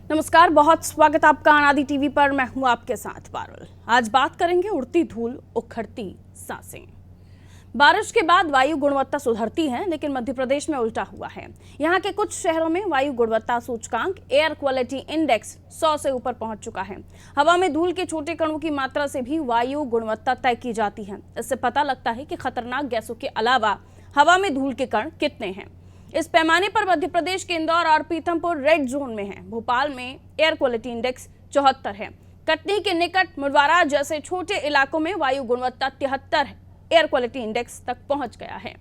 नमस्कार, बहुत स्वागत आपका अनादि टीवी पर। मैं हूं आपके साथ पारुल। आज बात करेंगे उड़ती धूल, उखड़ती सांसें। बारिश के बाद वायु गुणवत्ता सुधरती है, लेकिन मध्य प्रदेश में उल्टा हुआ है। यहाँ के कुछ शहरों में वायु गुणवत्ता सूचकांक एयर क्वालिटी इंडेक्स 100 से ऊपर पहुंच चुका है। हवा में धूल के छोटे कणों की मात्रा से भी वायु गुणवत्ता तय की जाती है। इससे पता लगता है कि खतरनाक गैसों के अलावा हवा में धूल के कण कितने हैं। इस पैमाने पर मध्य प्रदेश के इंदौर और पीथमपुर रेड जोन में है। भोपाल में एयर क्वालिटी इंडेक्स 74 है। कटनी के निकट मुडवारा जैसे छोटे इलाकों में वायु गुणवत्ता 73 एयर क्वालिटी इंडेक्स तक पहुंच गया है।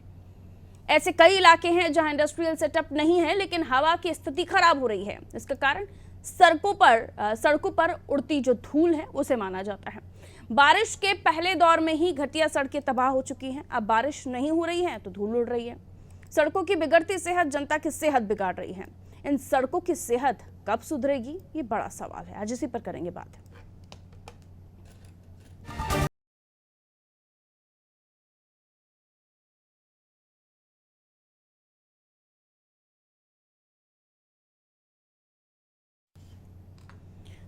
ऐसे कई इलाके हैं जहां इंडस्ट्रियल सेटअप नहीं है, लेकिन हवा की स्थिति खराब हो रही है। इसका कारण सड़कों पर उड़ती जो धूल है उसे माना जाता है। बारिश के पहले दौर में ही घटिया सड़कें तबाह हो चुकी हैं। अब बारिश नहीं हो रही है तो धूल उड़ रही है। सड़कों की बिगड़ती सेहत जनता की सेहत बिगाड़ रही है। इन सड़कों की सेहत कब सुधरेगी, ये बड़ा सवाल है। आज इसी पर करेंगे बात।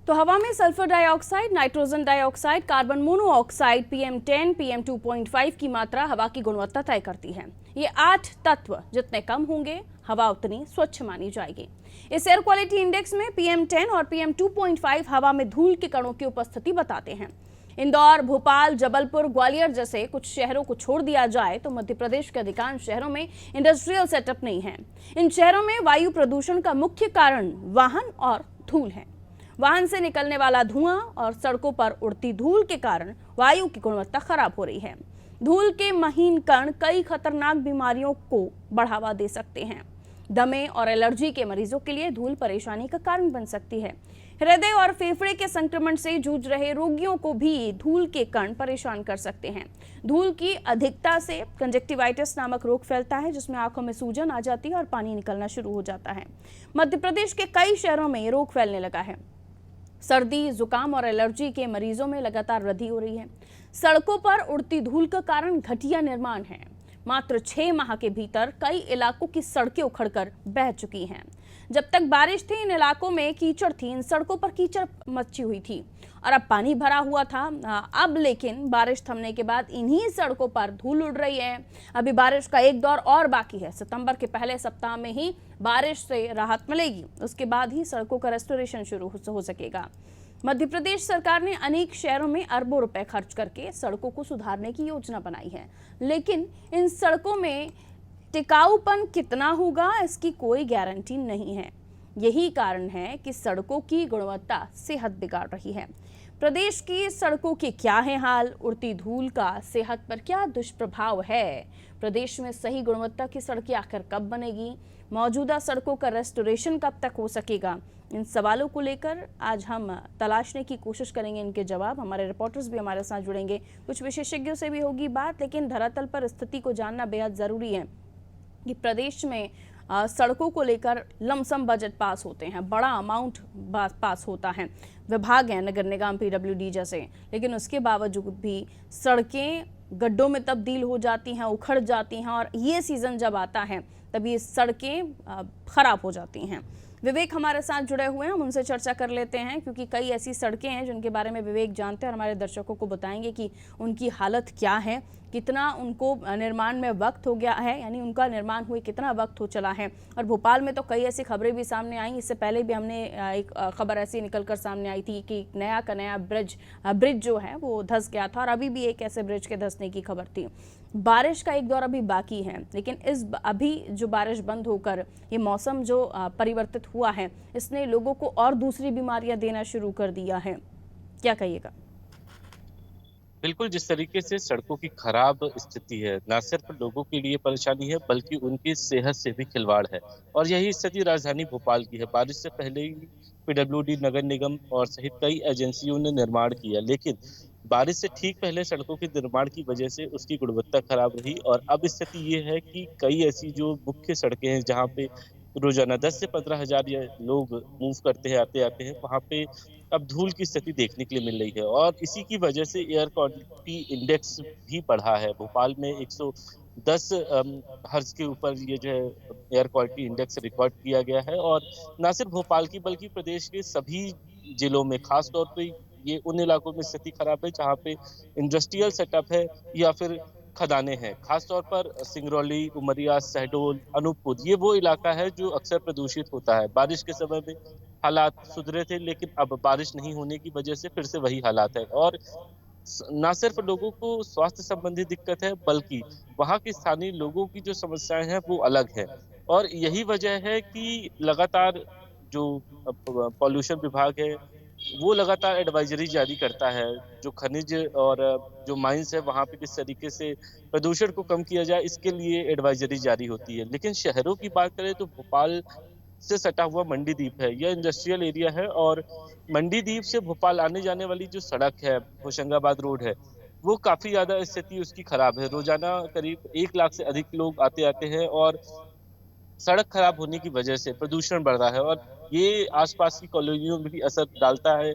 तो हवा में sulphur dioxide, nitrogen dioxide, carbon monoxide, PM10, PM2.5 की मात्रा हवा की गुणवत्ता तय करती है। ये 8 तत्व जितने कम होंगे, हवा उतनी स्वच्छ मानी जाएगी। इस एयर क्वालिटी इंडेक्स में PM10 और PM2.5 हवा में धूल के कणों की उपस्थिति बताते हैं। इंदौर, भोपाल, जबलपुर, ग्वालियर जैसे कुछ शहरों को छोड़ दिया जाए तो मध्य प्रदेश के अधिकांश शहरों में इंडस्ट्रियल सेटअप नहीं है। इन शहरों में वायु प्रदूषण का मुख्य कारण वाहन और धूल है। वाहन से निकलने वाला धुआं और सड़कों पर उड़ती धूल के कारण वायु की गुणवत्ता खराब हो रही है। धूल के महीन कण कई खतरनाक बीमारियों को बढ़ावा दे सकते हैं। दमे और एलर्जी के मरीजों के लिए धूल परेशानी का कारण बन सकती है। हृदय और फेफड़े के संक्रमण से जूझ रहे रोगियों को भी धूल के कण परेशान कर सकते हैं। धूल की अधिकता से कंजक्टिवाइटिस नामक रोग फैलता है, जिसमें आंखों में सूजन आ जाती है और पानी निकलना शुरू हो जाता है। मध्य प्रदेश के कई शहरों में ये रोग फैलने लगा है। सर्दी, जुकाम और एलर्जी के मरीजों में लगातार वृद्धि हो रही है। सड़कों पर उड़ती धूल का कारण घटिया निर्माण है। मात्र 6 माह के भीतर कई इलाकों की सड़कें उखड़कर बह चुकी हैं। जब तक बारिश थी, इन इलाकों में कीचड़ थी, इन सड़कों पर कीचड़ मची हुई थी और अब पानी भरा हुआ था। अब लेकिन बारिश थमने के बाद इन्हीं सड़कों पर धूल उड़ रही है। अभी बारिश का एक दौर और बाकी है। सितंबर के पहले सप्ताह में ही बारिश से राहत मिलेगी। उसके बाद ही सड़कों का रेस्टोरेशन शुरू हो सकेगा। मध्य प्रदेश सरकार ने अनेक शहरों में अरबों रुपए खर्च करके सड़कों को सुधारने की योजना बनाई है, लेकिन इन सड़कों में टिकाऊपन कितना होगा, इसकी कोई गारंटी नहीं है। यही कारण है कि सड़कों की गुणवत्ता सेहत बिगाड़ रही है। प्रदेश की सड़कों के क्या है हाल, उड़ती धूल का सेहत पर क्या दुष्प्रभाव है, प्रदेश में सही गुणवत्ता की सड़कें आखिर कब बनेगी, मौजूदा सड़कों का रेस्टोरेशन कब तक हो सकेगा, इन सवालों को लेकर आज हम तलाशने की कोशिश करेंगे इनके जवाब। हमारे रिपोर्टर्स भी हमारे साथ जुड़ेंगे, कुछ विशेषज्ञों से भी होगी बात, लेकिन धरातल पर स्थिति को जानना बेहद ज़रूरी है कि प्रदेश में सड़कों को लेकर लमसम बजट पास होते हैं, बड़ा अमाउंट पास होता है। विभाग हैं, नगर निगम, PWD जैसे, लेकिन उसके बावजूद भी सड़कें गड्ढों में तब्दील हो जाती हैं, उखड़ जाती हैं और ये सीज़न जब आता है तब ये सड़कें ख़राब हो जाती हैं। विवेक हमारे साथ जुड़े हुए हैं, हम उनसे चर्चा कर लेते हैं, क्योंकि कई ऐसी सड़कें हैं जिनके बारे में विवेक जानते हैं और हमारे दर्शकों को बताएंगे कि उनकी हालत क्या है, कितना उनको निर्माण में वक्त हो गया है, यानी उनका निर्माण हुए कितना वक्त हो चला है। और भोपाल में तो कई ऐसी खबरें भी सामने आई। इससे पहले भी हमने एक खबर ऐसी निकलकर सामने आई थी कि नया का नया ब्रिज जो है वो धंस गया था, और अभी भी एक ऐसे ब्रिज के धंसने की खबर थी। बारिश का एक दौर अभी बाकी है, लेकिन अभी जो बारिश बंद होकर ये मौसम जो परिवर्तित हुआ है, इसने लोगों को और दूसरी बीमारियां देना शुरू कर दिया है। क्या कहिएगा? बिल्कुल, जिस तरीके से सड़कों की खराब स्थिति है, ना सिर्फ लोगों के लिए परेशानी है, बल्कि उनकी सेहत से भी खिलवाड़ है। और यही स्थिति राजधानी भोपाल की है। बारिश से पहले ही PWD, नगर निगम और सहित कई एजेंसियों ने निर्माण किया, लेकिन बारिश से ठीक पहले सड़कों के निर्माण की वजह से उसकी गुणवत्ता खराब रही। और अब स्थिति ये है कि कई ऐसी जो मुख्य सड़कें हैं, जहाँ पे रोजाना 10 से 15 हजार लोग मूव करते हैं, आते हैं, वहाँ पे अब धूल की स्थिति देखने के लिए मिल रही है। और इसी की वजह से एयर क्वालिटी इंडेक्स भी बढ़ा है। भोपाल में 10 हर्ट्ज के ऊपर ये जो है एयर क्वालिटी इंडेक्स रिकॉर्ड किया गया है। और ना सिर्फ भोपाल की बल्कि प्रदेश के सभी जिलों में, खास तौर पे ये उन इलाकों में स्थिति खराब है जहाँ पे इंडस्ट्रियल सेटअप है या फिर खदानें हैं। खास तौर पर सिंगरौली, उमरिया, शहडोल, अनूपपुर, ये वो इलाका है जो अक्सर प्रदूषित होता है। बारिश के समय में हालात सुधरे थे, लेकिन अब बारिश नहीं होने की वजह से फिर से वही हालात है। और ना सिर्फ लोगों को स्वास्थ्य संबंधी दिक्कत है, बल्कि वहाँ के स्थानीय लोगों की जो समस्याएं हैं वो अलग है। और यही वजह है कि लगातार जो पॉल्यूशन विभाग है वो लगातार एडवाइजरी जारी करता है। जो खनिज और जो माइंस है वहां पे किस तरीके से प्रदूषण को कम किया जाए, इसके लिए एडवाइजरी जारी होती है। लेकिन शहरों की बात करें तो भोपाल से सटा हुआ मंडी द्वीप है, यह इंडस्ट्रियल एरिया है। और मंडी द्वीप से भोपाल आने जाने वाली जो सड़क है, होशंगाबाद रोड है, वो काफी ज्यादा स्थिति उसकी खराब है। रोजाना करीब 1 लाख से अधिक लोग आते आते हैं, और सड़क खराब होने की वजह से प्रदूषण बढ़ रहा है। और ये आसपास की कॉलोनियों में भी असर डालता है।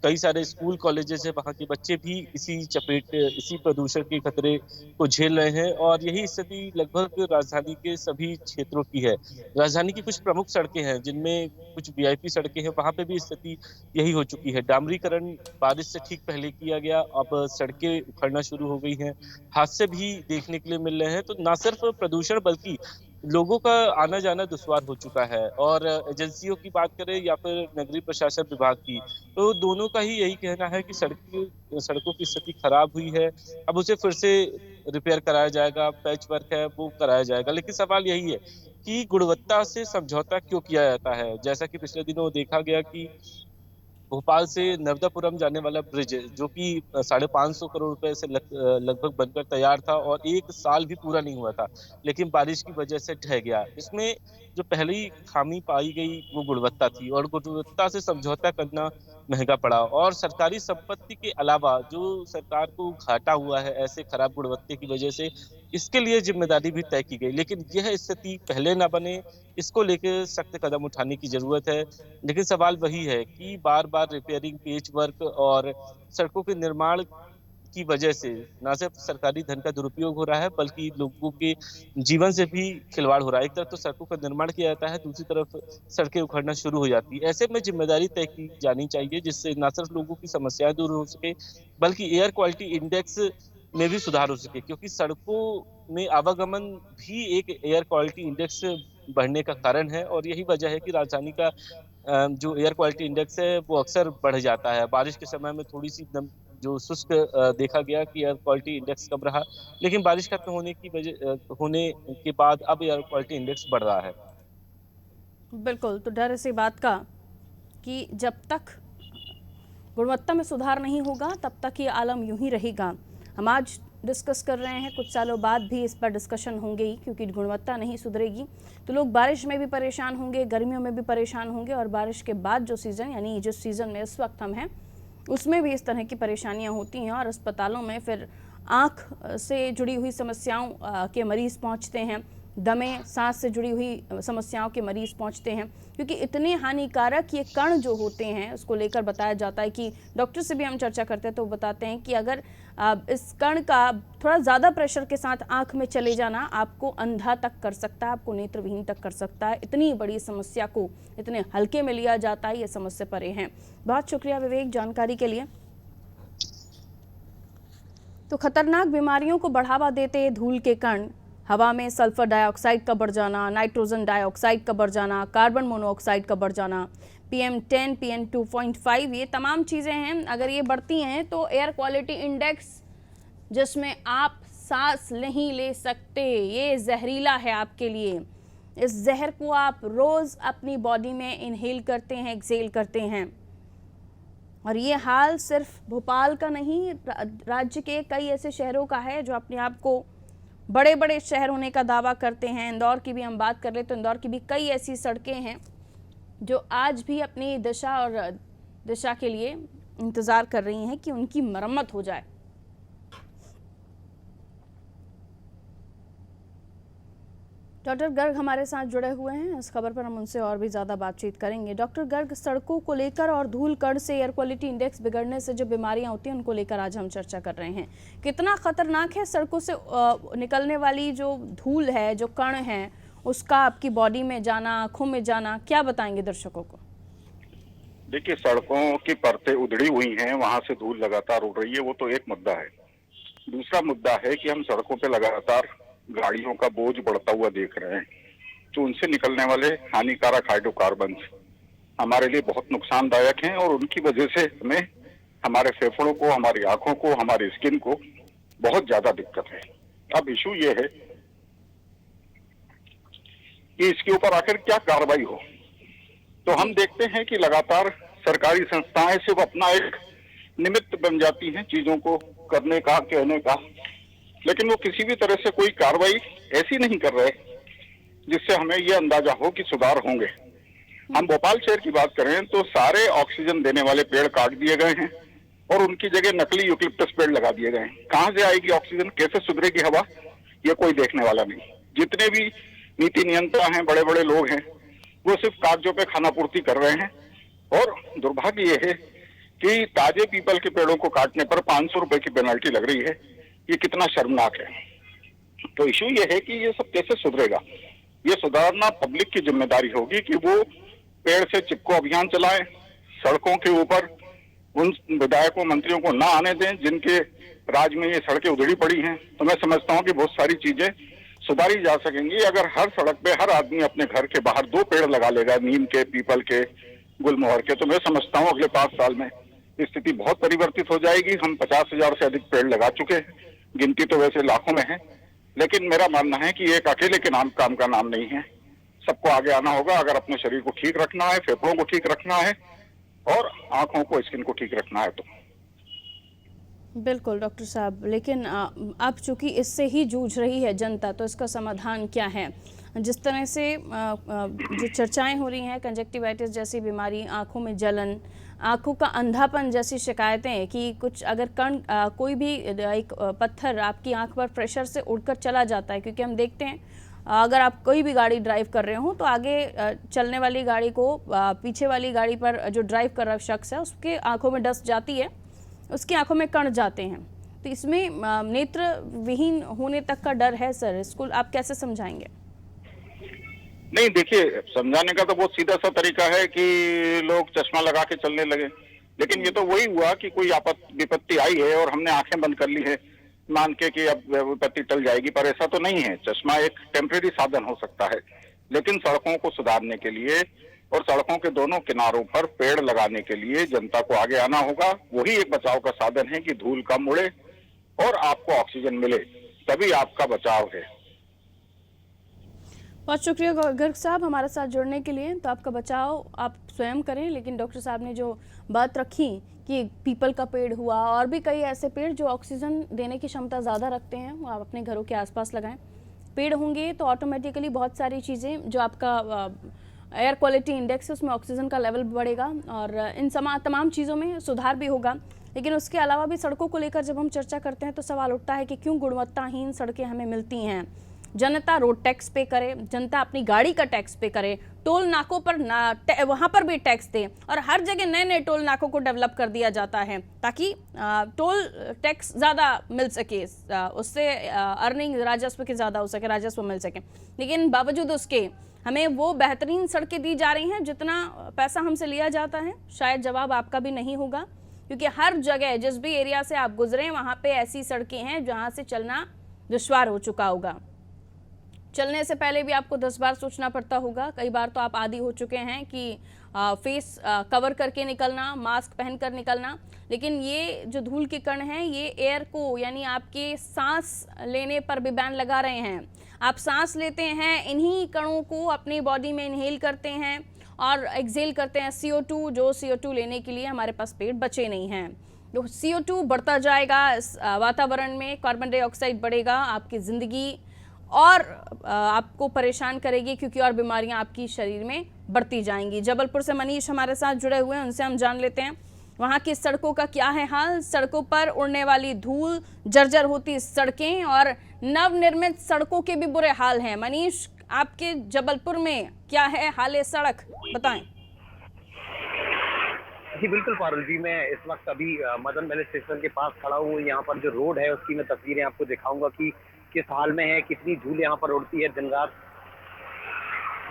कई सारे स्कूल कॉलेजेस है, वहाँ के बच्चे भी इसी प्रदूषण के खतरे को झेल रहे हैं। और यही स्थिति लगभग राजधानी के सभी क्षेत्रों की है। राजधानी की कुछ प्रमुख सड़कें हैं जिनमें कुछ वीआईपी सड़कें हैं, वहां पे भी स्थिति यही हो चुकी है। डामरीकरण बारिश से ठीक पहले किया गया, अब सड़कें उखड़ना शुरू हो गई हैं। हादसे भी देखने के लिए मिल रहे हैं। तो ना सिर्फ प्रदूषण बल्कि लोगों का आना जाना दुश्वार हो चुका है। और एजेंसियों की बात करें या फिर नगरीय प्रशासन विभाग की, तो दोनों का ही यही कहना है कि सड़कों की स्थिति खराब हुई है, अब उसे फिर से रिपेयर कराया जाएगा, पैच वर्क है वो कराया जाएगा। लेकिन सवाल यही है कि गुणवत्ता से समझौता क्यों किया जाता है। जैसा कि पिछले दिनों देखा गया कि भोपाल से नर्मदापुरम जाने वाला ब्रिज जो कि 550 करोड़ रुपए से लगभग बनकर तैयार था, और 1 साल भी पूरा नहीं हुआ था, लेकिन बारिश की वजह से ढह गया। इसमें जो पहली खामी पाई गई वो गुणवत्ता थी, और गुणवत्ता से समझौता करना महंगा पड़ा। और सरकारी संपत्ति के अलावा जो सरकार को घाटा हुआ है ऐसे खराब गुणवत्ता की वजह से, इसके लिए जिम्मेदारी भी तय की गई। लेकिन यह स्थिति पहले ना बने, इसको लेकर सख्त कदम उठाने की जरूरत है। लेकिन सवाल वही है कि बार बार रिपेयरिंग, पेच वर्क और सड़कों के निर्माण की वजह से ना सिर्फ सरकारी धन का दुरुपयोग हो रहा है, बल्कि लोगों के जीवन से भी खिलवाड़ हो रहा है। एक तरफ तो सड़कों का निर्माण किया जाता है, दूसरी तरफ सड़कें उखड़ना शुरू हो जाती है। ऐसे में जिम्मेदारी तय की जानी चाहिए, जिससे ना सिर्फ लोगों की समस्याएं दूर हो सके, बल्कि एयर क्वालिटी इंडेक्स में भी सुधार हो सके। क्योंकि सड़कों में आवागमन भी एक एयर क्वालिटी इंडेक्स बढ़ने का कारण है। और यही वजह है कि राजधानी का जो एयर क्वालिटी इंडेक्स है वो अक्सर बढ़ जाता है। बारिश के समय में थोड़ी सी जो शुष्क देखा गया कि एयर क्वालिटी इंडेक्स कम रहा, लेकिन बारिश खत्म होने के बाद अब एयर क्वालिटी इंडेक्स बढ़ रहा है। बिल्कुल, तो डर इसी बात का कि जब तक गुणवत्ता में सुधार नहीं होगा तब तक ये आलम यूं ही रहेगा। हम आज डिस्कस कर रहे हैं, कुछ सालों बाद भी इस पर डिस्कशन होंगे ही, क्योंकि गुणवत्ता नहीं सुधरेगी तो लोग बारिश में भी परेशान होंगे, गर्मियों में भी परेशान होंगे, और बारिश के बाद जो सीज़न, यानी जिस सीज़न में इस वक्त हम हैं, उसमें भी इस तरह की परेशानियां होती हैं। और अस्पतालों में फिर आँख से जुड़ी हुई समस्याओं के मरीज़ पहुंचते हैं, दमे, सांस से जुड़ी हुई समस्याओं के मरीज़ पहुंचते हैं, क्योंकि इतने हानिकारक ये कण जो होते हैं उसको लेकर बताया जाता है कि डॉक्टर से भी हम चर्चा करते हैं तो वो बताते हैं कि अगर इस कण का थोड़ा ज़्यादा प्रेशर के साथ आँख में चले जाना आपको अंधा तक कर सकता है, आपको नेत्रविहीन तक कर सकता है। इतनी बड़ी समस्या को इतने हल्के में लिया जाता है, ये समझ से परे हैं। बहुत शुक्रिया विवेक जानकारी के लिए। तो खतरनाक बीमारियों को बढ़ावा देते धूल के कण, हवा में सल्फर डाइऑक्साइड का बढ़ जाना, नाइट्रोजन डाइऑक्साइड का बढ़ जाना, कार्बन मोनोऑक्साइड का बढ़ जाना, PM10, PM2.5, ये तमाम चीज़ें हैं। अगर ये बढ़ती हैं तो एयर क्वालिटी इंडेक्स, जिसमें आप सांस नहीं ले सकते, ये जहरीला है आपके लिए। इस जहर को आप रोज़ अपनी बॉडी में इनहेल करते हैं, एक्सेल करते हैं। और ये हाल सिर्फ भोपाल का नहीं, राज्य के कई ऐसे शहरों का है जो अपने आप को बड़े बड़े शहर होने का दावा करते हैं। इंदौर की भी हम बात कर ले तो इंदौर की भी कई ऐसी सड़कें हैं जो आज भी अपनी दिशा के लिए इंतज़ार कर रही हैं कि उनकी मरम्मत हो जाए। डॉक्टर गर्ग हमारे साथ जुड़े हुए हैं। इस खबर पर हम उनसे और भी ज़्यादा बातचीत करेंगे। डॉक्टर गर्ग, सड़कों को लेकर और धूल कण से एयर क्वालिटी इंडेक्स बिगड़ने से जो बीमारियां होती हैं उनको लेकर आज हम चर्चा कर रहे हैं। कितना खतरनाक है सड़कों से निकलने वाली जो धूल है, जो कण है, उसका आपकी बॉडी में जाना, आंखों में जाना, क्या बताएंगे दर्शकों को? देखिए, सड़कों की परतें उधड़ी हुई हैं, वहां से धूल लगातार उड़ रही है, वो तो एक मुद्दा है। दूसरा मुद्दा है कि हम सड़कों पे लगातार गाड़ियों का बोझ बढ़ता हुआ देख रहे हैं, तो उनसे निकलने वाले हानिकारक हाइड्रोकार्बन हमारे लिए बहुत नुकसानदायक हैं और उनकी वजह से हमें हमारे फेफड़ों को, हमारी आंखों को, हमारी स्किन को बहुत ज्यादा दिक्कत है। अब इशू ये है कि इसके ऊपर आखिर क्या कार्रवाई हो। तो हम देखते हैं कि लगातार सरकारी संस्थाएं सिर्फ अपना एक निमित्त बन जाती हैं चीजों को करने का, कहने का, लेकिन वो किसी भी तरह से कोई कार्रवाई ऐसी नहीं कर रहे जिससे हमें ये अंदाजा हो कि सुधार होंगे। हम भोपाल शहर की बात करें तो सारे ऑक्सीजन देने वाले पेड़ काट दिए गए हैं और उनकी जगह नकली यूकलिप्टस पेड़ लगा दिए गए हैं। कहां से आएगी ऑक्सीजन, कैसे सुधरेगी हवा, ये कोई देखने वाला नहीं। जितने भी नीति नियंत्रण हैं, बड़े बड़े लोग हैं, वो सिर्फ कागजों पे खाना पूर्ति कर रहे हैं। और दुर्भाग्य ये है कि ताजे पीपल के पेड़ों को काटने पर 500 रुपए की पेनल्टी लग रही है। ये कितना शर्मनाक है। तो इशू ये है कि ये सब कैसे सुधरेगा। ये सुधारना पब्लिक की जिम्मेदारी होगी कि वो पेड़ से चिपको अभियान चलाएं, सड़कों के ऊपर उन विधायकों मंत्रियों को ना आने दें जिनके राज में ये सड़कें उधड़ी पड़ी हैं। तो मैं समझता हूँ कि बहुत सारी चीजें सुधारी जा सकेंगी अगर हर सड़क पे हर आदमी अपने घर के बाहर 2 पेड़ लगा लेगा, नीम के, पीपल के, गुलमोहर के। तो मैं समझता हूँ अगले 5 साल में स्थिति बहुत परिवर्तित हो जाएगी। हम 50,000 से अधिक पेड़ लगा चुके हैं, गिनती तो वैसे लाखों में है, लेकिन मेरा मानना है कि एक अकेले के काम का नाम नहीं है। सबको आगे आना होगा अगर अपने शरीर को ठीक रखना है, फेफड़ों को ठीक रखना है और आंखों को, स्किन को ठीक रखना है। तो बिल्कुल डॉक्टर साहब, लेकिन अब चूंकि इससे ही जूझ रही है जनता, तो इसका समाधान क्या है? जिस तरह से जो चर्चाएं हो रही हैं, कंजक्टिवाइटिस जैसी बीमारी, आंखों में जलन, आंखों का अंधापन जैसी शिकायतें कि कुछ अगर कोई भी एक पत्थर आपकी आंख पर प्रेशर से उड़कर चला जाता है, क्योंकि हम देखते हैं अगर आप कोई भी गाड़ी ड्राइव कर रहे हो तो आगे चलने वाली गाड़ी को पीछे वाली गाड़ी पर जो ड्राइव कर रहा शख्स है उसके आंखों में डस्ट जाती है, उसकी आंखों में कण जाते हैं। तो इसमें नेत्र विहीन होने तक का डर है सर, इसको आप कैसे समझाएंगे? नहीं, देखिए, समझाने का तो बहुत सीधा सा तरीका है कि लोग चश्मा लगा के चलने लगे, लेकिन ये तो वही हुआ कि कोई विपत्ति आई है और हमने आंखें बंद कर ली है मान के कि अब विपत्ति टल जाएगी, पर ऐसा तो नहीं है। चश्मा एक टेम्परेरी साधन हो सकता है, लेकिन सड़कों को सुधारने के लिए और सड़कों के दोनों किनारों पर पेड़ लगाने के लिए जनता को आगे आना होगा। वही एक बचाव का साधन है कि धूल कम उड़े और आपको ऑक्सीजन मिले, तभी आपका बचाव है। बहुत शुक्रिया गर्ग साहब हमारे साथ जुड़ने के लिए। तो आपका बचाव आप स्वयं करें, लेकिन डॉक्टर साहब ने जो बात रखी कि पीपल का पेड़ हुआ और भी कई ऐसे पेड़ जो ऑक्सीजन देने की क्षमता ज़्यादा रखते हैं, वो आप अपने घरों के आसपास लगाएं। पेड़ होंगे तो ऑटोमेटिकली बहुत सारी चीज़ें, जो आपका एयर क्वालिटी इंडेक्स है उसमें ऑक्सीजन का लेवल बढ़ेगा और इन तमाम चीज़ों में सुधार भी होगा। लेकिन उसके अलावा भी सड़कों को लेकर जब हम चर्चा करते हैं तो सवाल उठता है कि क्यों गुणवत्ताहीन सड़कें हमें मिलती हैं। जनता रोड टैक्स पे करे, जनता अपनी गाड़ी का टैक्स पे करे, टोल नाकों पर वहाँ पर भी टैक्स दे और हर जगह नए नए टोल नाकों को डेवलप कर दिया जाता है ताकि टोल टैक्स ज़्यादा मिल सके, उससे अर्निंग राजस्व की ज़्यादा हो सके, राजस्व मिल सके। लेकिन बावजूद उसके हमें वो बेहतरीन सड़कें दी जा रही हैं जितना पैसा हमसे लिया जाता है। शायद जवाब आपका भी नहीं होगा, क्योंकि हर जगह जिस भी एरिया से आप गुजरें वहाँ पे ऐसी सड़कें हैं जहाँ से चलना दुश्वार हो चुका होगा। चलने से पहले भी आपको 10 बार सोचना पड़ता होगा। कई बार तो आप आदी हो चुके हैं कि फेस कवर करके निकलना, मास्क पहनकर निकलना। लेकिन ये जो धूल के कण हैं ये एयर को, यानी आपके सांस लेने पर भी बैन लगा रहे हैं। आप सांस लेते हैं, इन्हीं कणों को अपनी बॉडी में इनहेल करते हैं और एक्सहेल करते हैं CO2, जो CO2 लेने के लिए हमारे पास पेड़ बचे नहीं हैं। तो CO2 बढ़ता जाएगा, इस वातावरण में कार्बन डाइऑक्साइड बढ़ेगा, आपकी ज़िंदगी और आपको परेशान करेगी, क्योंकि और बीमारियां आपकी शरीर में बढ़ती जाएंगी। जबलपुर से मनीष हमारे साथ जुड़े हुए हैं, उनसे हम जान लेते हैं वहाँ की सड़कों का क्या है हाल। सड़कों पर उड़ने वाली धूल, जर्जर होती सड़कें और नवनिर्मित सड़कों के भी बुरे हाल हैं। मनीष, आपके जबलपुर में क्या है हाल सड़क, बताएं। जी बिल्कुल पारुल जी, मैं इस वक्त अभी मदन महल स्टेशन के पास खड़ा हूँ। यहाँ पर जो रोड है उसकी मैं तस्वीरें आपको दिखाऊंगा कि किस हाल में है, कितनी धूल यहाँ पर उड़ती है दिन रात।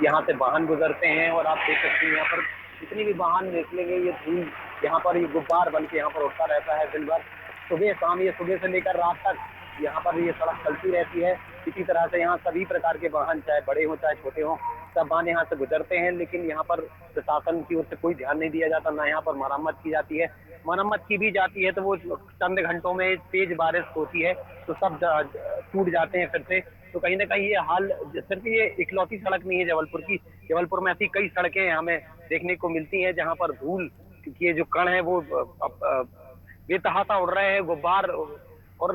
यहाँ से वाहन गुजरते हैं और आप देख सकते हैं यहाँ पर जितनी भी वाहन निकलेंगे ये धूल यहाँ पर, ये गुब्बार बन के यहाँ पर उड़ता रहता है दिन भर। सुबह शाम, ये सुबह से लेकर रात तक यहाँ पर ये सड़क चलती रहती है। इसी तरह से यहाँ सभी प्रकार के वाहन, चाहे बड़े हों चाहे छोटे हों, सब वाहन यहाँ से गुजरते हैं। लेकिन यहाँ पर प्रशासन की ओर से कोई ध्यान नहीं दिया जाता, ना यहाँ पर मरम्मत की जाती है। मरम्मत की भी जाती है तो वो चंद घंटों में तेज बारिश होती है तो सब टूट जाते हैं फिर से। तो कहीं ना कहीं ये हाल, सिर्फ ये इकलौती सड़क नहीं है जबलपुर की। जबलपुर में ऐसी कई सड़कें हमें देखने को मिलती हैं जहाँ पर धूल के जो कण है वो बेतहाशा उड़ रहे हैं, गुब्बार, और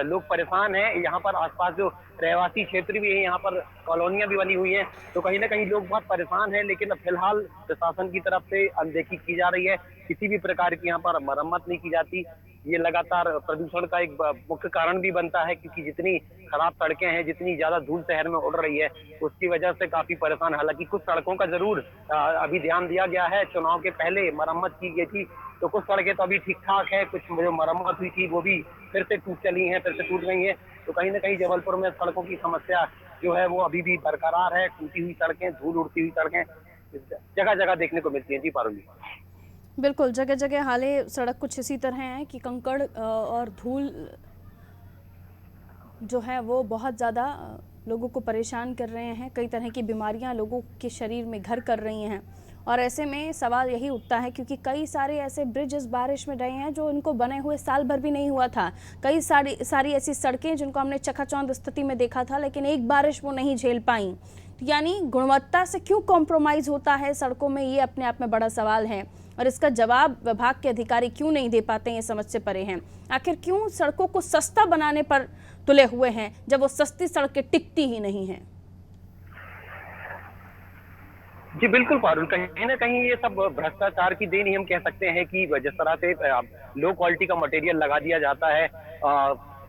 लोग परेशान हैं। यहाँ पर आसपास जो रहवासी क्षेत्र भी है, यहाँ पर कॉलोनियां भी बनी हुई हैं, तो कहीं ना कहीं लोग बहुत परेशान हैं। लेकिन फिलहाल प्रशासन की तरफ से अनदेखी की जा रही है, किसी भी प्रकार की यहाँ पर मरम्मत नहीं की जाती। ये लगातार प्रदूषण का एक मुख्य कारण भी बनता है, क्योंकि जितनी खराब सड़कें हैं, जितनी ज्यादा धूल शहर में उड़ रही है, उसकी वजह से काफी परेशान। हालांकि कुछ सड़कों का जरूर अभी ध्यान दिया गया है, चुनाव के पहले मरम्मत की गई थी, तो कुछ सड़कें तो अभी ठीक ठाक है, कुछ जो मरम्मत हुई थी वो भी फिर से टूट चली हैं, फिर से टूट गई हैं। तो कहीं ना कहीं जबलपुर में सड़कों की समस्या जो है वो अभी भी बरकरार है। टूटी हुई सड़कें, धूल उड़ती हुई सड़कें जगह जगह देखने को मिलती हैं। जी पारुल जी। बिल्कुल, जगह जगह हाल सड़क कुछ इसी तरह है कि कंकड़ और धूल जो है वो बहुत ज़्यादा लोगों को परेशान कर रहे हैं। कई तरह की बीमारियां लोगों के शरीर में घर कर रही हैं, और ऐसे में सवाल यही उठता है क्योंकि कई सारे ऐसे ब्रिज इस बारिश में रहे हैं जो इनको बने हुए साल भर भी नहीं हुआ था। कई सारी ऐसी सड़कें जिनको हमने चकाचौंध स्थिति में देखा था, लेकिन एक बारिश वो नहीं झेल पाई। यानी गुणवत्ता से क्यों कॉम्प्रोमाइज़ होता है सड़कों में, ये अपने आप में बड़ा सवाल है, और इसका जवाब विभाग के अधिकारी क्यों नहीं दे पाते, ये समझ से परे हैं। आखिर क्यों सड़कों को सस्ता बनाने पर तुले हुए हैं जब वो सस्ती सड़कें टिकती ही नहीं हैं। जी बिल्कुल पारुल, कहीं ना कहीं ये सब भ्रष्टाचार की देन ही हम कह सकते हैं कि जिस तरह से लो क्वालिटी का मटेरियल लगा दिया जाता है।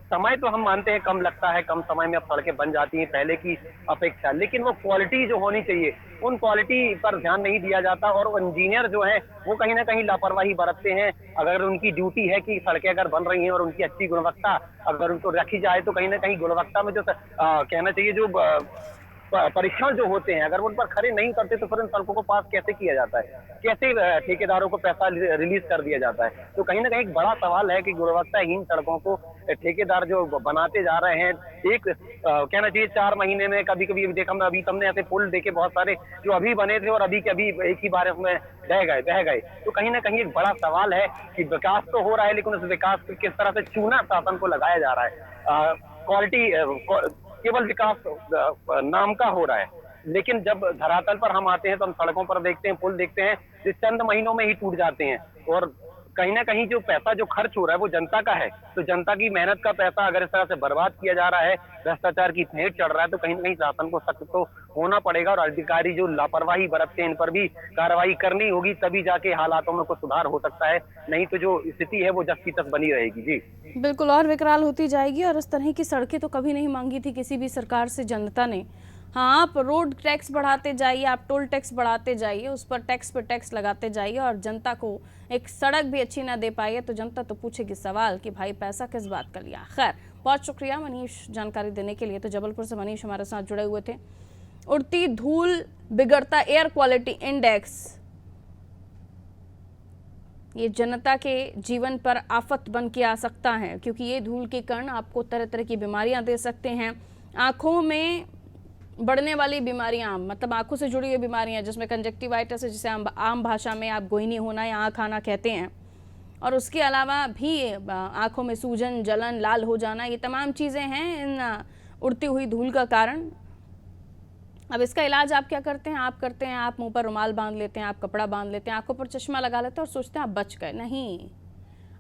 समय तो हम मानते हैं कम लगता है, कम समय में अब सड़कें बन जाती हैं पहले की अपेक्षा, लेकिन वो क्वालिटी जो होनी चाहिए उन क्वालिटी पर ध्यान नहीं दिया जाता। और इंजीनियर जो है वो कहीं ना कहीं लापरवाही बरतते हैं। अगर उनकी ड्यूटी है कि सड़कें अगर बन रही हैं और उनकी अच्छी गुणवत्ता अगर उनको रखी जाए, तो कहीं ना कहीं गुणवत्ता में जो कहना चाहिए जो परीक्षण जो होते हैं, अगर उन पर खरे नहीं करते तो फिर उन सड़कों को पास कैसे किया जाता है, कैसे ठेकेदारों को पैसा रिलीज कर दिया जाता है। तो कहीं ना कहीं एक बड़ा सवाल है कि गुणवत्ताहीन सड़कों को ठेकेदार जो बनाते जा रहे हैं, एक कहना चाहिए 4 महीने में कभी कभी देखा मैं, अभी तुमने ऐसे पुल देखे बहुत सारे जो अभी बने थे और अभी के अभी एक ही बार उसमें बह गए। तो कहीं ना कहीं एक बड़ा सवाल है कि विकास तो हो रहा है, लेकिन उस विकास को किस तरह से चूना शासन को लगाया जा रहा है। क्वालिटी केवल विकास नाम का हो रहा है, लेकिन जब धरातल पर हम आते हैं तो हम सड़कों पर देखते हैं, पुल देखते हैं जो चंद महीनों में ही टूट जाते हैं। और कहीं ना कहीं जो पैसा जो खर्च हो रहा है वो जनता का है, तो जनता की मेहनत का पैसा अगर इस तरह से बर्बाद किया जा रहा है, भ्रष्टाचार की भेंट चढ़ रहा है, तो कहीं ना कहीं शासन को सख्त तो होना पड़ेगा। और अधिकारी जो लापरवाही बरतते हैं इन पर भी कार्रवाई करनी होगी, तभी जाके हालातों में कुछ सुधार हो सकता है, नहीं तो जो स्थिति है वो जस की तस बनी रहेगी। जी बिल्कुल, और विकराल होती जाएगी। और इस तरह की सड़कें तो कभी नहीं मांगी थी किसी भी सरकार से जनता ने। हाँ, आप रोड टैक्स बढ़ाते जाइए, आप टोल टैक्स बढ़ाते जाइए, उस पर टैक्स लगाते जाइए, और जनता को एक सड़क भी अच्छी ना दे पाइए तो जनता तो पूछेगी सवाल कि भाई पैसा किस बात का लिया। खैर, बहुत शुक्रिया मनीष जानकारी देने के लिए। तो जबलपुर से मनीष हमारे साथ जुड़े हुए थे। उड़ती धूल, बिगड़ता एयर क्वालिटी इंडेक्स, ये जनता के जीवन पर आफत बन के आ सकता है, क्योंकि ये धूल के कण आपको तरह तरह की बीमारियां दे सकते हैं। आँखों में बढ़ने वाली बीमारियां, मतलब आंखों से जुड़ी हुई बीमारियां, जिसमें कंजक्टिवाइटिस है, जिसे आम भाषा में आप गोइनी होना या आँख आना कहते हैं, और उसके अलावा भी आंखों में सूजन, जलन, लाल हो जाना, ये तमाम चीज़ें हैं इन उड़ती हुई धूल का कारण। अब इसका इलाज आप क्या करते हैं? आप मुंह पर रुमाल बांध लेते हैं, आप कपड़ा बांध लेते हैं, आंखों पर चश्मा लगा लेते हैं और सोचते हैं आप बच गए। नहीं,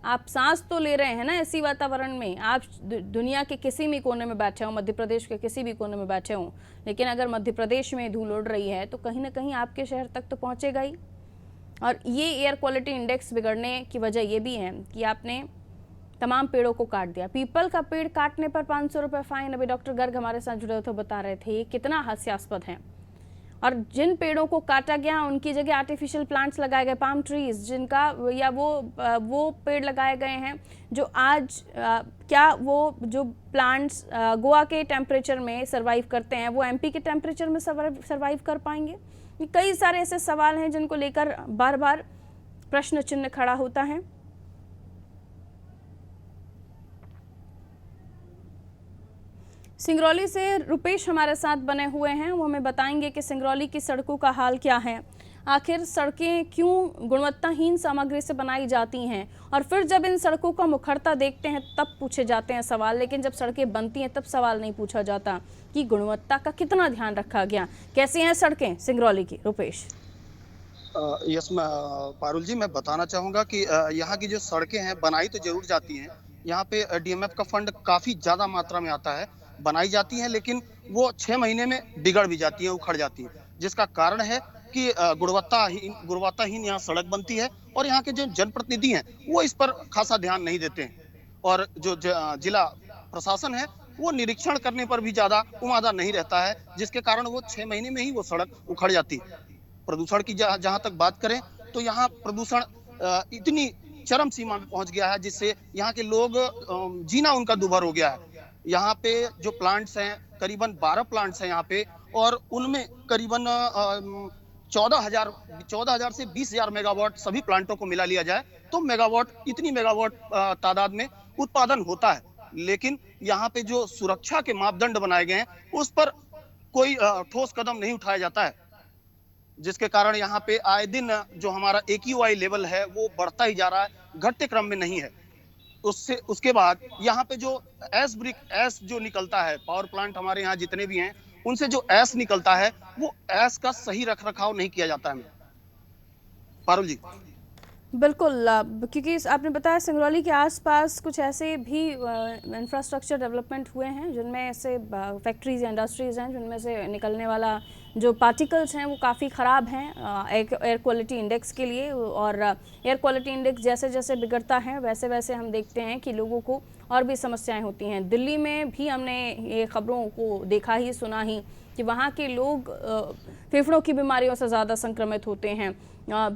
आप सांस तो ले रहे हैं ना इसी वातावरण में। आप दुनिया के किसी भी कोने में बैठे हों, मध्य प्रदेश के किसी भी कोने में बैठे हों, लेकिन अगर मध्य प्रदेश में धूल उड़ रही है तो कहीं ना कहीं आपके शहर तक तो पहुंचेगा ही। और ये एयर क्वालिटी इंडेक्स बिगड़ने की वजह ये भी है कि आपने तमाम पेड़ों को काट दिया। पीपल का पेड़ काटने पर 500 रुपये फाइन। अभी डॉक्टर गर्ग हमारे साथ जुड़े हुए थे, बता रहे थे ये कितना हास्यास्पद है। और जिन पेड़ों को काटा गया उनकी जगह आर्टिफिशियल प्लांट्स लगाए गए, पाम ट्रीज जिनका या वो पेड़ लगाए गए हैं जो आज क्या वो जो प्लांट्स गोवा के टेम्परेचर में सरवाइव करते हैं वो एमपी के टेम्परेचर में सरवाइव कर पाएंगे? ये कई सारे ऐसे सवाल हैं जिनको लेकर बार बार प्रश्न चिन्ह खड़ा होता है। सिंगरौली से रुपेश हमारे साथ बने हुए हैं, वो हमें बताएंगे कि सिंगरौली की सड़कों का हाल क्या है, आखिर सड़कें क्यों गुणवत्ताहीन सामग्री से बनाई जाती हैं, और फिर जब इन सड़कों का मुखरता देखते हैं तब पूछे जाते हैं सवाल, लेकिन जब सड़कें बनती हैं तब सवाल नहीं पूछा जाता कि गुणवत्ता का कितना ध्यान रखा गया। कैसी हैं सड़कें सिंगरौली की, रुपेश? यस पारुल जी, मैं बताना चाहूँगा कि यहाँ की जो सड़कें हैं बनाई तो जरूर जाती हैं। यहाँ पे डीएमएफ का फंड काफ़ी ज़्यादा मात्रा में आता है, बनाई जाती हैं, लेकिन वो 6 महीने में बिगड़ भी जाती हैं, उखड़ जाती हैं, जिसका कारण है कि गुणवत्ताहीन यहाँ सड़क बनती है और यहाँ के जो जनप्रतिनिधि हैं वो इस पर खासा ध्यान नहीं देते हैं, और जो जिला प्रशासन है वो निरीक्षण करने पर भी ज़्यादा उमादा नहीं रहता है, जिसके कारण वो 6 महीने में ही वो सड़क उखड़ जाती है। प्रदूषण की जहाँ तक बात करें तो यहाँ प्रदूषण इतनी चरम सीमा में पहुंच गया है जिससे यहाँ के लोग जीना उनका दूभर हो गया है। यहाँ पे जो प्लांट्स हैं करीबन 12 प्लांट्स हैं यहाँ पे, और उनमें करीबन 14,000 से 20,000 मेगावाट सभी प्लांटों को मिला लिया जाए तो इतनी मेगावाट तादाद में उत्पादन होता है। लेकिन यहाँ पे जो सुरक्षा के मापदंड बनाए गए हैं उस पर कोई ठोस कदम नहीं उठाया जाता है, जिसके कारण यहाँ पे आए दिन जो हमारा AQI लेवल है वो बढ़ता ही जा रहा है, घटते क्रम में नहीं है। उसके बाद यहाँ पे जो ऐश जो निकलता है, पावर प्लांट हमारे यहाँ जितने भी हैं उनसे जो ऐश निकलता है वो ऐश का सही रखरखाव नहीं किया जाता है। पारुल जी बिल्कुल, क्योंकि आपने बताया सिंगरौली के आसपास कुछ ऐसे भी इंफ्रास्ट्रक्चर डेवलपमेंट हुए हैं जिनमें ऐसे फैक्ट्रीज इंडस्ट्रीज हैं जिनमें से निकलने वाला जो पार्टिकल्स हैं वो काफ़ी ख़राब हैं एयर क्वालिटी इंडेक्स के लिए, और एयर क्वालिटी इंडेक्स जैसे जैसे बिगड़ता है वैसे वैसे हम देखते हैं कि लोगों को और भी समस्याएं होती हैं। दिल्ली में भी हमने ये ख़बरों को देखा ही सुना ही कि वहाँ के लोग फेफड़ों की बीमारियों से ज़्यादा संक्रमित होते हैं,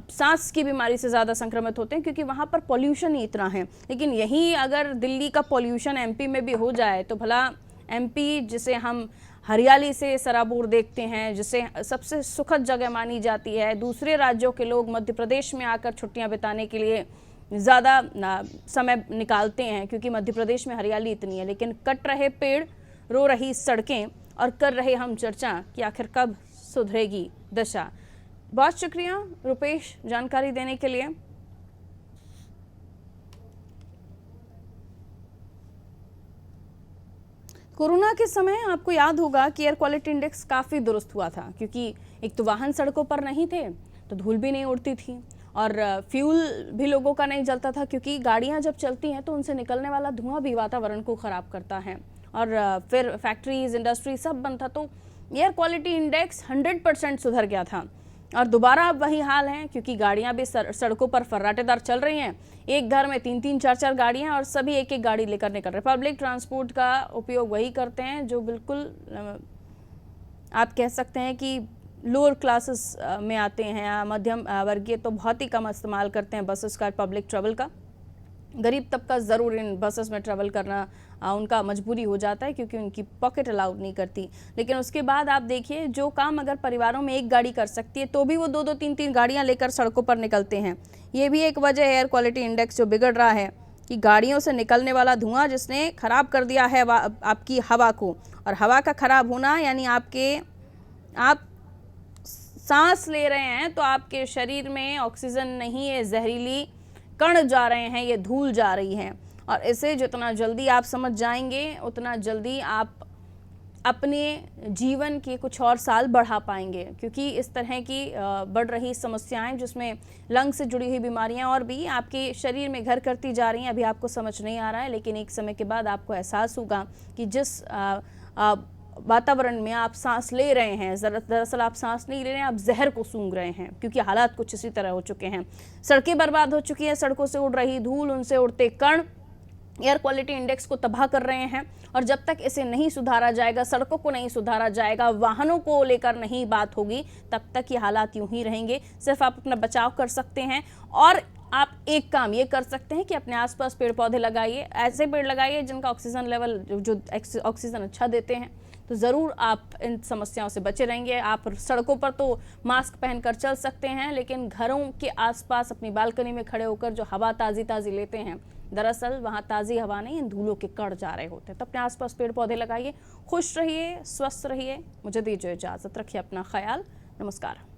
सांस की बीमारी से ज़्यादा संक्रमित होते हैं क्योंकि वहाँ पर पॉल्यूशन ही इतना है। लेकिन यही अगर दिल्ली का पॉल्यूशन एमपी में भी हो जाए तो भला एमपी जिसे हम हरियाली से सराबोर देखते हैं, जिसे सबसे सुखद जगह मानी जाती है, दूसरे राज्यों के लोग मध्य प्रदेश में आकर छुट्टियां बिताने के लिए ज़्यादा समय निकालते हैं क्योंकि मध्य प्रदेश में हरियाली इतनी है, लेकिन कट रहे पेड़, रो रही सड़कें और कर रहे हम चर्चा कि आखिर कब सुधरेगी दशा। बहुत शुक्रिया रुपेश जानकारी देने के लिए। कोरोना के समय आपको याद होगा कि एयर क्वालिटी इंडेक्स काफ़ी दुरुस्त हुआ था क्योंकि एक तो वाहन सड़कों पर नहीं थे तो धूल भी नहीं उड़ती थी और फ्यूल भी लोगों का नहीं जलता था क्योंकि गाड़ियां जब चलती हैं तो उनसे निकलने वाला धुआं भी वातावरण को ख़राब करता है, और फिर फैक्ट्रीज इंडस्ट्री सब बंद था तो एयर क्वालिटी इंडेक्स 100% सुधर गया था। और दोबारा अब वही हाल है क्योंकि गाड़ियां भी सड़कों पर फर्राटेदार चल रही हैं, एक घर में 3-3 4-4 गाड़ियां और सभी एक एक गाड़ी लेकर निकल रहे। पब्लिक ट्रांसपोर्ट का उपयोग वही करते हैं जो बिल्कुल आप कह सकते हैं कि लोअर क्लासेस में आते हैं, मध्यम वर्गीय तो बहुत ही कम इस्तेमाल करते हैं बसेस का, पब्लिक ट्रैवल का। गरीब तबका ज़रूर इन बसेस में ट्रैवल करना उनका मजबूरी हो जाता है क्योंकि उनकी पॉकेट अलाउड नहीं करती। लेकिन उसके बाद आप देखिए जो काम अगर परिवारों में एक गाड़ी कर सकती है तो भी वो 2-2 3-3 गाड़ियां लेकर सड़कों पर निकलते हैं। ये भी एक वजह है एयर क्वालिटी इंडेक्स जो बिगड़ रहा है कि गाड़ियों से निकलने वाला धुआं जिसने ख़राब कर दिया है आपकी हवा को, और हवा का ख़राब होना यानी आप सांस ले रहे हैं तो आपके शरीर में ऑक्सीजन नहीं है, जहरीली कण जा रहे हैं, ये धूल जा रही है, और इसे जितना जल्दी आप समझ जाएंगे उतना जल्दी आप अपने जीवन के कुछ और साल बढ़ा पाएंगे क्योंकि इस तरह की बढ़ रही समस्याएं जिसमें लंग से जुड़ी हुई बीमारियां और भी आपके शरीर में घर करती जा रही हैं, अभी आपको समझ नहीं आ रहा है लेकिन एक समय के बाद आपको एहसास होगा कि जिस वातावरण में आप सांस ले रहे हैं दरअसल आप सांस नहीं ले रहे हैं, आप जहर को सूंघ रहे हैं क्योंकि हालात कुछ इसी तरह हो चुके हैं। सड़कें बर्बाद हो चुकी हैं, सड़कों से उड़ रही धूल, उनसे उड़ते कण एयर क्वालिटी इंडेक्स को तबाह कर रहे हैं। और जब तक इसे नहीं सुधारा जाएगा, सड़कों को नहीं सुधारा जाएगा, वाहनों को लेकर नहीं बात होगी, तब तक ये हालात यूं ही रहेंगे। सिर्फ आप अपना बचाव कर सकते हैं और आप एक काम ये कर सकते हैं कि अपने आसपास पेड़ पौधे लगाइए, ऐसे पेड़ लगाइए जिनका ऑक्सीजन लेवल जो ऑक्सीजन अच्छा देते हैं, तो ज़रूर आप इन समस्याओं से बचे रहेंगे। आप सड़कों पर तो मास्क पहनकर चल सकते हैं, लेकिन घरों के आसपास अपनी बालकनी में खड़े होकर जो हवा ताज़ी ताज़ी लेते हैं, दरअसल वहाँ ताज़ी हवा नहीं, इन धूलों के कण जा रहे होते हैं। तो अपने आसपास पेड़ पौधे लगाइए, खुश रहिए, स्वस्थ रहिए। मुझे दीजिए इजाज़त, रखिए अपना ख्याल। नमस्कार।